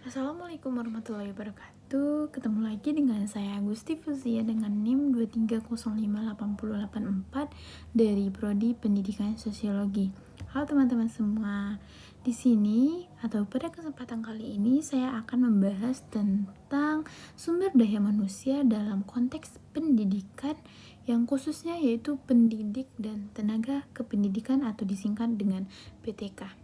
Assalamualaikum warahmatullahi wabarakatuh. Ketemu lagi dengan saya Agusti Fuzia dengan NIM 2305884 dari Prodi Pendidikan Sosiologi. Halo teman-teman semua. Di sini atau pada kesempatan kali ini saya akan membahas tentang sumber daya manusia dalam konteks pendidikan yang khususnya yaitu pendidik dan tenaga kependidikan atau disingkat dengan PTK.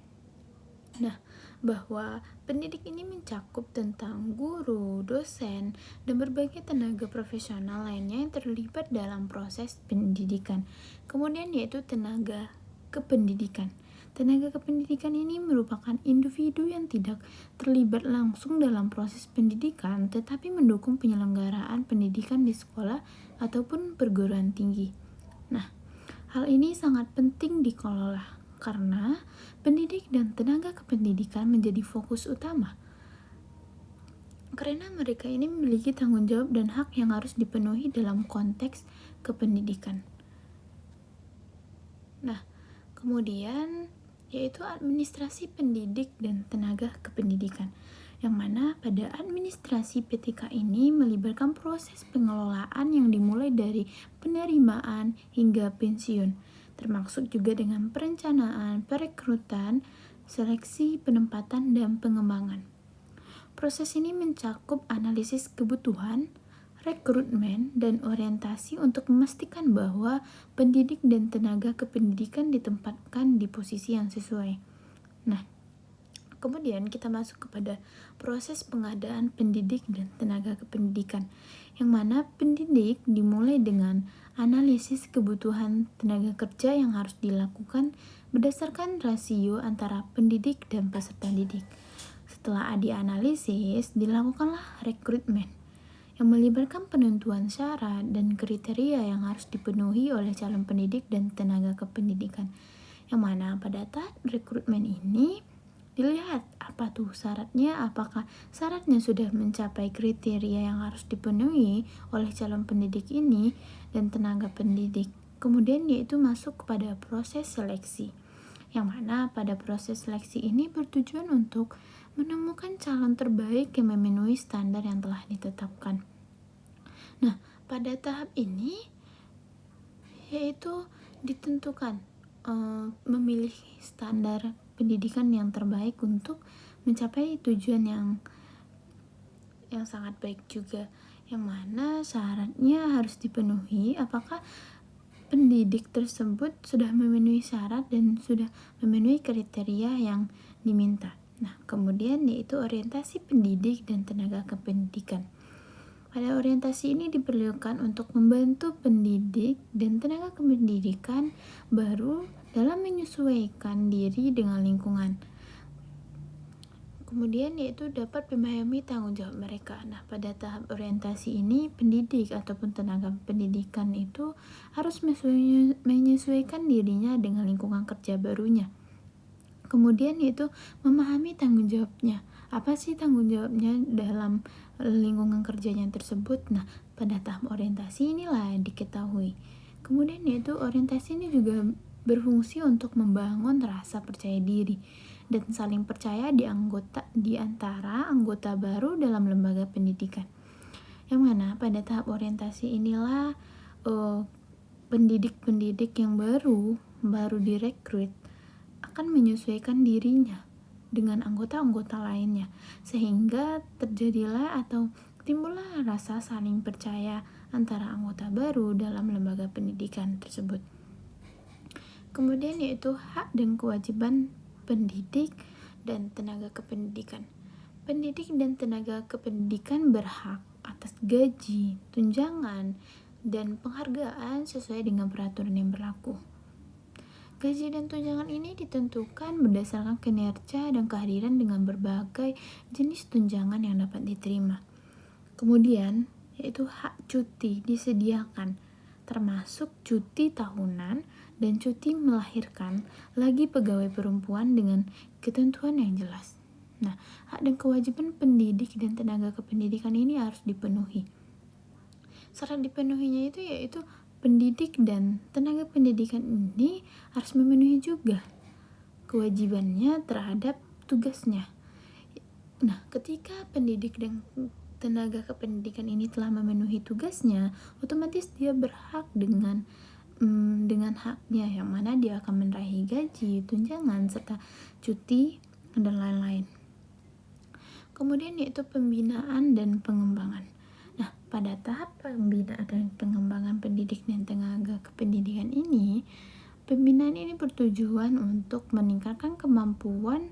Nah, bahwa pendidik ini mencakup tentang guru, dosen, dan berbagai tenaga profesional lainnya yang terlibat dalam proses pendidikan. Kemudian yaitu tenaga kependidikan. Tenaga kependidikan ini merupakan individu yang tidak terlibat langsung dalam proses pendidikan, tetapi mendukung penyelenggaraan pendidikan di sekolah ataupun perguruan tinggi. Nah, hal ini sangat penting dikelola karena pendidik dan tenaga kependidikan menjadi fokus utama. Karena mereka ini memiliki tanggung jawab dan hak yang harus dipenuhi dalam konteks kependidikan. Nah, kemudian yaitu administrasi pendidik dan tenaga kependidikan, yang mana pada administrasi PTK ini melibatkan proses pengelolaan yang dimulai dari penerimaan hingga pensiun, termasuk juga dengan perencanaan, perekrutan, seleksi, penempatan, dan pengembangan. Proses ini mencakup analisis kebutuhan, rekrutmen, dan orientasi untuk memastikan bahwa pendidik dan tenaga kependidikan ditempatkan di posisi yang sesuai. Nah, kemudian kita masuk kepada proses pengadaan pendidik dan tenaga kependidikan, yang mana pendidik dimulai dengan analisis kebutuhan tenaga kerja yang harus dilakukan berdasarkan rasio antara pendidik dan peserta didik. Setelah dianalisis, dilakukanlah rekrutmen yang melibatkan penentuan syarat dan kriteria yang harus dipenuhi oleh calon pendidik dan tenaga kependidikan. Yang mana pada tahap rekrutmen ini dilihat apa tuh syaratnya, apakah syaratnya sudah mencapai kriteria yang harus dipenuhi oleh calon pendidik ini dan tenaga pendidik. Kemudian yaitu masuk kepada proses seleksi, yang mana pada proses seleksi ini bertujuan untuk menemukan calon terbaik yang memenuhi standar yang telah ditetapkan. Nah, pada tahap ini yaitu ditentukan memilih standar pendidikan yang terbaik untuk mencapai tujuan yang sangat baik juga, yang mana syaratnya harus dipenuhi apakah pendidik tersebut sudah memenuhi syarat dan sudah memenuhi kriteria yang diminta. Nah, kemudian yaitu orientasi pendidik dan tenaga kependidikan. Pada orientasi ini diperlukan untuk membantu pendidik dan tenaga kependidikan baru dalam menyesuaikan diri dengan lingkungan. Kemudian yaitu dapat memahami tanggung jawab mereka. Nah, pada tahap orientasi ini pendidik ataupun tenaga pendidikan itu harus menyesuaikan dirinya dengan lingkungan kerja barunya. Kemudian yaitu memahami tanggung jawabnya. Apa sih tanggung jawabnya dalam lingkungan kerjanya tersebut? Nah, pada tahap orientasi inilah yang diketahui. Kemudian yaitu orientasi ini juga berfungsi untuk membangun rasa percaya diri dan saling percaya di antara anggota baru dalam lembaga pendidikan. Yang mana pada tahap orientasi inilah pendidik-pendidik yang baru direkrut akan menyesuaikan dirinya dengan anggota-anggota lainnya, sehingga terjadilah atau timbullah rasa saling percaya antara anggota baru dalam lembaga pendidikan tersebut. Kemudian yaitu hak dan kewajiban pendidik dan tenaga kependidikan. Pendidik dan tenaga kependidikan berhak atas gaji, tunjangan, dan penghargaan sesuai dengan peraturan yang berlaku. Gaji dan tunjangan ini ditentukan berdasarkan kinerja dan kehadiran dengan berbagai jenis tunjangan yang dapat diterima. Kemudian, yaitu hak cuti disediakan, termasuk cuti tahunan dan cuti melahirkan lagi pegawai perempuan dengan ketentuan yang jelas. Nah, hak dan kewajiban pendidik dan tenaga kependidikan ini harus dipenuhi. Syarat dipenuhinya itu yaitu pendidik dan tenaga pendidikan ini harus memenuhi juga kewajibannya terhadap tugasnya. Nah, ketika pendidik dan tenaga kependidikan ini telah memenuhi tugasnya, otomatis dia berhak dengan haknya, yang mana dia akan meraih gaji, tunjangan, serta cuti, dan lain-lain. Kemudian yaitu pembinaan dan pengembangan. Nah, pada tahap pembinaan dan pengembangan pendidik dan tenaga kependidikan ini, pembinaan ini bertujuan untuk meningkatkan kemampuan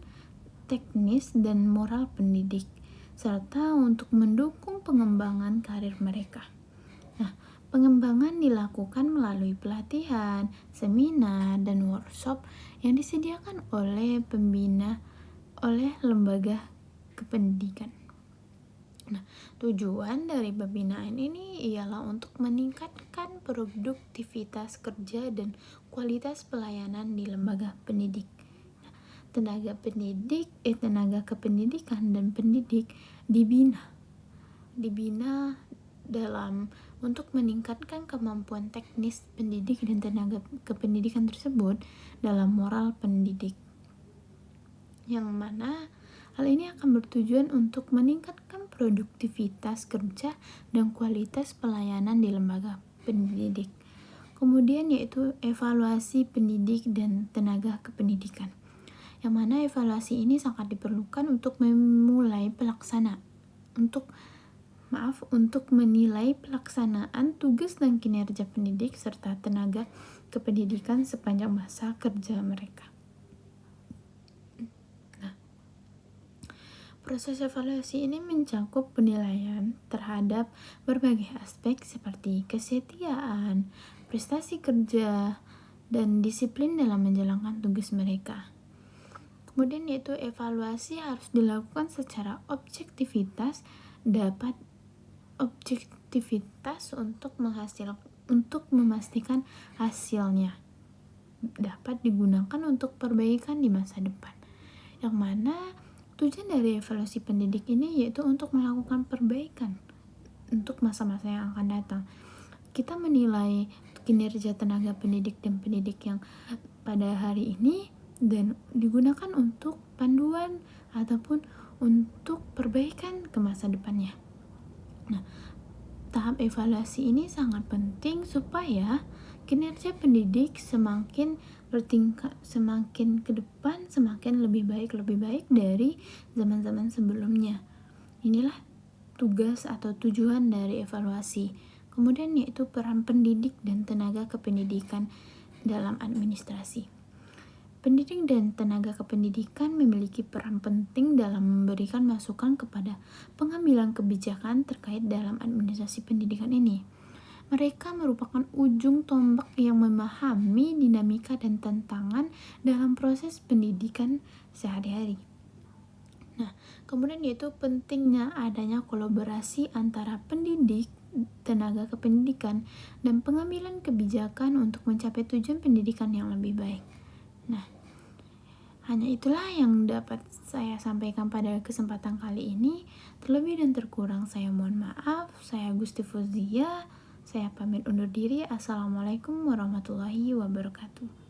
teknis dan moral pendidik, serta untuk mendukung pengembangan karir mereka. Nah, pengembangan dilakukan melalui pelatihan, seminar, dan workshop yang disediakan oleh pembina oleh lembaga kependidikan. Nah, tujuan dari pembinaan ini ialah untuk meningkatkan produktivitas kerja dan kualitas pelayanan di lembaga pendidik. Tenaga kependidikan dan pendidik dibina dalam untuk meningkatkan kemampuan teknis pendidik dan tenaga kependidikan tersebut dalam moral pendidik, yang mana hal ini akan bertujuan untuk meningkatkan produktivitas kerja dan kualitas pelayanan di lembaga pendidik. Kemudian yaitu evaluasi pendidik dan tenaga kependidikan, yang mana evaluasi ini sangat diperlukan untuk menilai pelaksanaan tugas dan kinerja pendidik serta tenaga kependidikan sepanjang masa kerja mereka. Nah, proses evaluasi ini mencakup penilaian terhadap berbagai aspek seperti kesetiaan, prestasi kerja, dan disiplin dalam menjalankan tugas mereka. Kemudian yaitu evaluasi harus dilakukan secara objektivitas untuk memastikan hasilnya dapat digunakan untuk perbaikan di masa depan. Yang mana tujuan dari evaluasi pendidik ini yaitu untuk melakukan perbaikan untuk masa-masa yang akan datang. Kita menilai kinerja tenaga pendidik dan pendidik yang pada hari ini dan digunakan untuk panduan ataupun untuk perbaikan ke masa depannya. Nah, tahap evaluasi ini sangat penting supaya kinerja pendidik semakin ke depan semakin lebih baik dari zaman-zaman sebelumnya. Inilah tugas atau tujuan dari evaluasi. Kemudian yaitu peran pendidik dan tenaga kependidikan dalam administrasi. Pendidik dan tenaga kependidikan memiliki peran penting dalam memberikan masukan kepada pengambilan kebijakan terkait dalam administrasi pendidikan ini. Mereka merupakan ujung tombak yang memahami dinamika dan tantangan dalam proses pendidikan sehari-hari. Nah, kemudian yaitu pentingnya adanya kolaborasi antara pendidik, tenaga kependidikan, dan pengambilan kebijakan untuk mencapai tujuan pendidikan yang lebih baik. Nah, hanya itulah yang dapat saya sampaikan pada kesempatan kali ini. Terlebih dan terkurang saya mohon maaf. Saya Gusti Fuzia. Saya pamit undur diri. Assalamualaikum warahmatullahi wabarakatuh.